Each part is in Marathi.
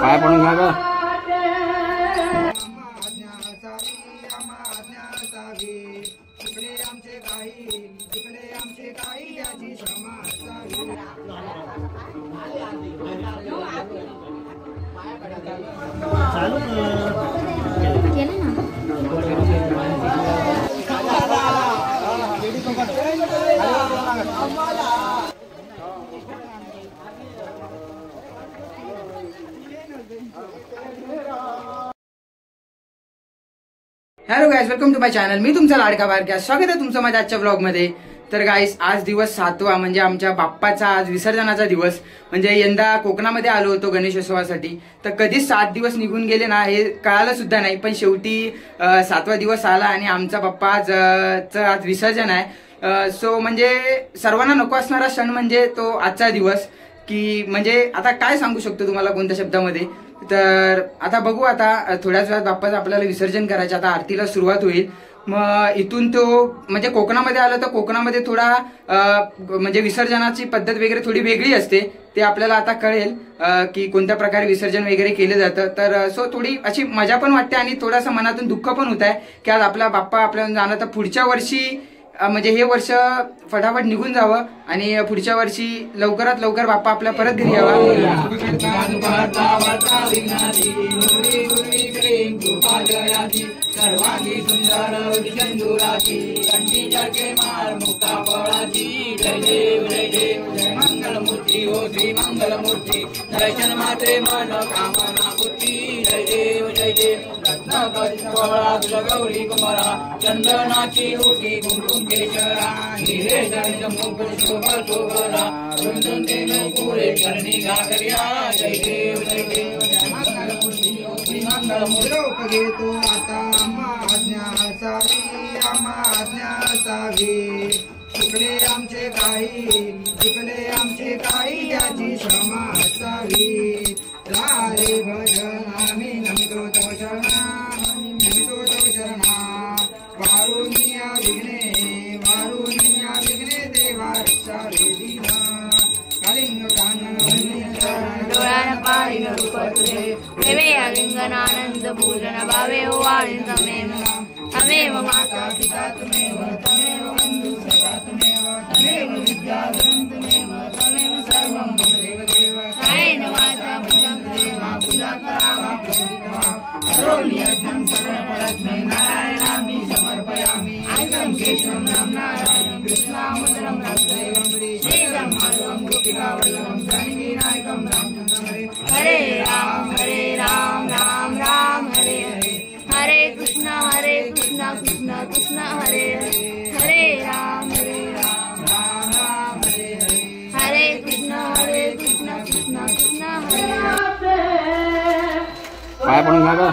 पाय पडून घ्या ग. Hello guys, welcome to my channel. मी तुमचा लाडका बारक्या. स्वागत आहे तुमचं माझ्या आजच्या ब्लॉग मध्ये. तर गाइस, आज दिवस 7वा म्हणजे आमच्या बाप्पाचा आज विसर्जनाचा दिवस. म्हणजे यंदा कोकणामध्ये आलो होतो गणेशोत्सवासाठी. तर कधीच 7 दिवस निघून गेले ना हे कळालं सुद्धा नाही. पण शेवटी 7वा दिवस आला आणि आमचा बाप्पा आज विसर्जन आहे. सो म्हणजे सर्वांना नको असणारा क्षण म्हणजे तो आजचा दिवस. की म्हणजे आता काय सांगू शकतो तुम्हाला कोणत्या शब्दामध्ये. तर आता बघू, आता थोड्याच वेळात बाप्पाचं आपल्याला विसर्जन करायचं. आता आरतीला सुरुवात होईल. मग इथून तो म्हणजे कोकणामध्ये आलं तर कोकणामध्ये थोडा म्हणजे विसर्जनाची पद्धत वगैरे थोडी वेगळी असते. ते आपल्याला आता कळेल की कोणत्या प्रकारे विसर्जन वगैरे केलं जातं. तर सो थोडी अशी मजा पण वाटते आणि थोडासा मनातून दुःख पण होत आहे की आज आपला बाप्पा आपल्याला जाणं. तर पुढच्या वर्षी म्हणजे हे वर्ष फटाफट निघून जावं आणि पुढच्या वर्षी लवकरात लवकर बाप्पा आपल्या परत घरी यावा. सर्वांगी सुंदर चंदुराची कंठी जगे मार मुक्ता फळाची. जय देव जय देव जय मंगलमूर्ती हो श्री मंगलमूर्ती. दर्शन मात्रे मन कामना पूर्ती. जय देव जय देव रत्नाकरी फळा तुझ गौरी कुमारा. चंदनाची ओटी कुंकुम केशरा. हिरे जनित मुकुट शोभा शोभरा. रुंदून देव पुरे करणी घाकर्या. जय देव जय देव जय मंगलमूर्ती हो श्री मंगलमूर्ती. घेतो आता आज्ञासावी चुकले आमचे काही त्याची क्षमा असावी. रारे भजन आम्ही नमितो तव शरणा. वारुनिया विघ्ने देवा रक्षा रे दीना. कलिंग डोळ्यानं पाणी रूप तुझे देवे अलिंगनानंद पूजन भावे वाणी तमेव माता पिता तुमेव तमेव बंधु सखा तुमेव तमेव विद्याधरं तुमेव तमेव सर्वं देव देव. कायेन वाचा देवा पूजा करावा करोमि यज्ञं सर्वफलस्मै नारायणामि समर्पयामि. आयतं केशवं नारायणं कृष्णामृतं रामदेवं श्रीराम माधवं गोपिकावल्लभं प्रणिविनायकं रामचन्द्रं. हरे राम राम राम हरे हरे. हरे कृष्णा कृष्णा कृष्णा हरे हरे. हरे राम राम राम हरे हरे. हरे कृष्णा कृष्णा कृष्णा हरे हरे. पाय पडून घ्या ग.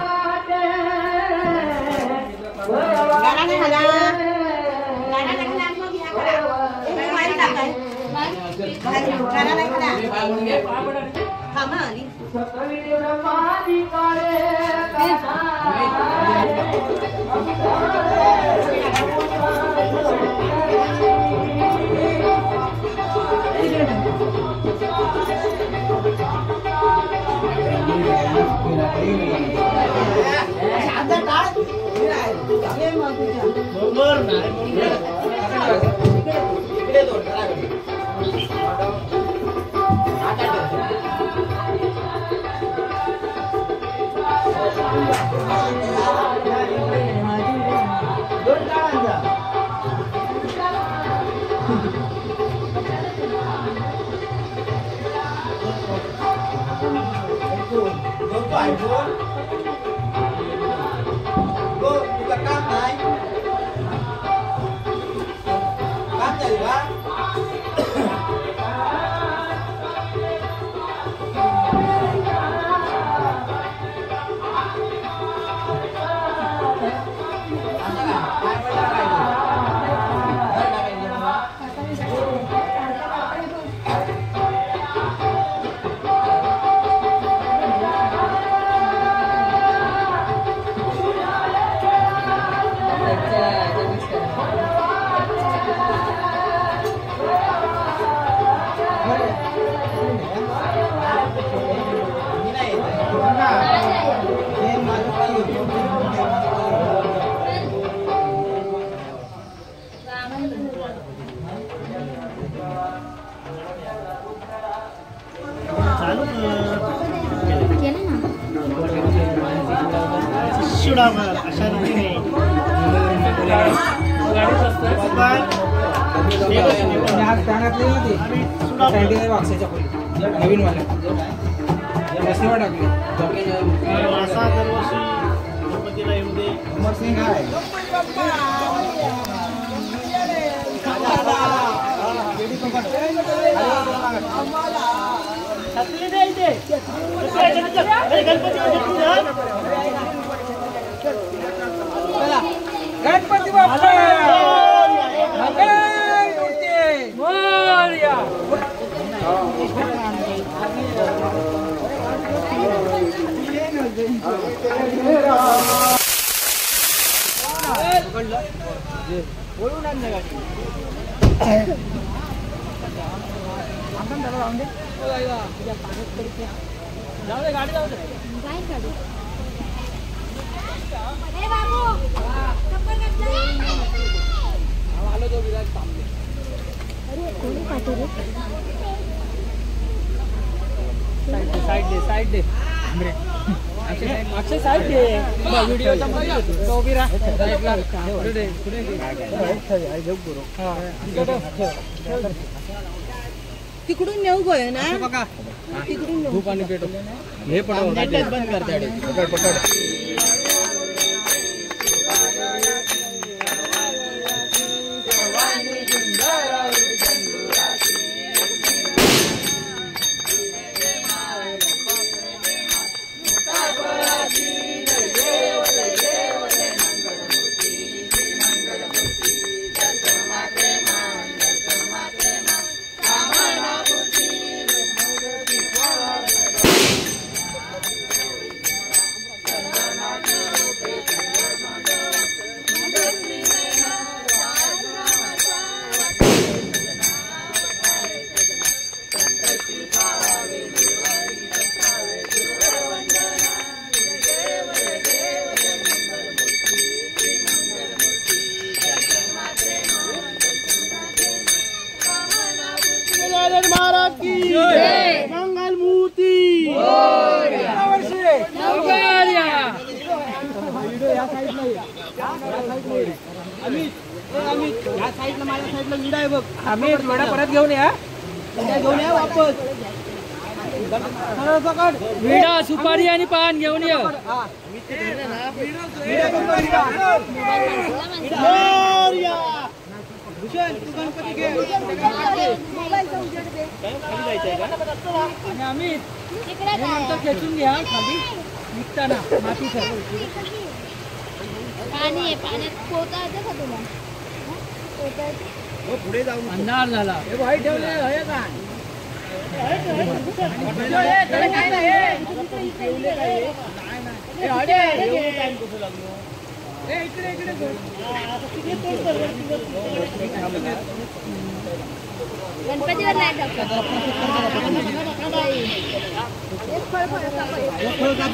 वाक्साच्या खोली नवीन वाला बसनीवर टाकले असा दरवर्षी गणपतीला येऊ दे. अमर सिंग आहे छत्री दे इथे. गणपती गणपती बाप्पा मोरया. बोलून आणले गाडी आपण त्याला राहून दे. जाऊ दे गाडी जाऊ दे. आलो तो विराज थांबले. साइड दे अक्षय साइड दे. व्हिडिओचा मध्ये तो उभी राहा. तिकडून नेऊ गयो ना बघा तिकडून नेऊ. धूप आणि पेटो हे पण बंद करते. पकड पकड. महाराज की मंगल मूर्ती. या साईडला माझ्या साईडला विडा आहे बघ. आम्ही विडा परत घेऊन या वापस. विडा सुपारी आणि पान घेऊन ये. भूषण तू गणपती घे. आणि आम्ही नंतर खेचून घ्या खाली निघताना माती पाणी आहे पाण्यात पोहता येतं का तुला? पोहता येतं? पुढे जाऊन अंधार झाला. हे भाई ठेवले आहे का? गणपतीवर नाही टाकत.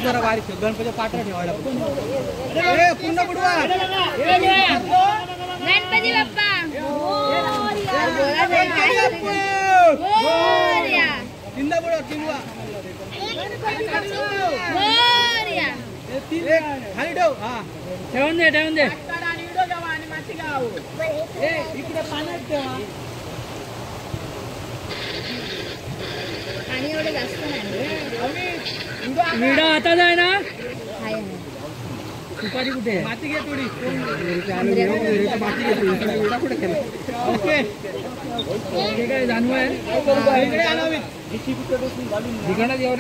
जरा बारीक गणपती पाठवा ठेवायला पूर्ण बुडवा. गणपती बाप्पा तीनदा बुडवा. तीनवा खाली ठेव. हा ठेवून दे ठेवून दे. इकडे पाण्यात ठेवा. पाणी एवढं जास्त नाही. विडा हातात आहे ना. आहे, आहे. सुपारी कुठे आहे? माती घे थोडी. माती घेतो. विडा कुठे केला? ओके काय जाणवं आहे. इकडे आणावी. ठिकाणात येऊन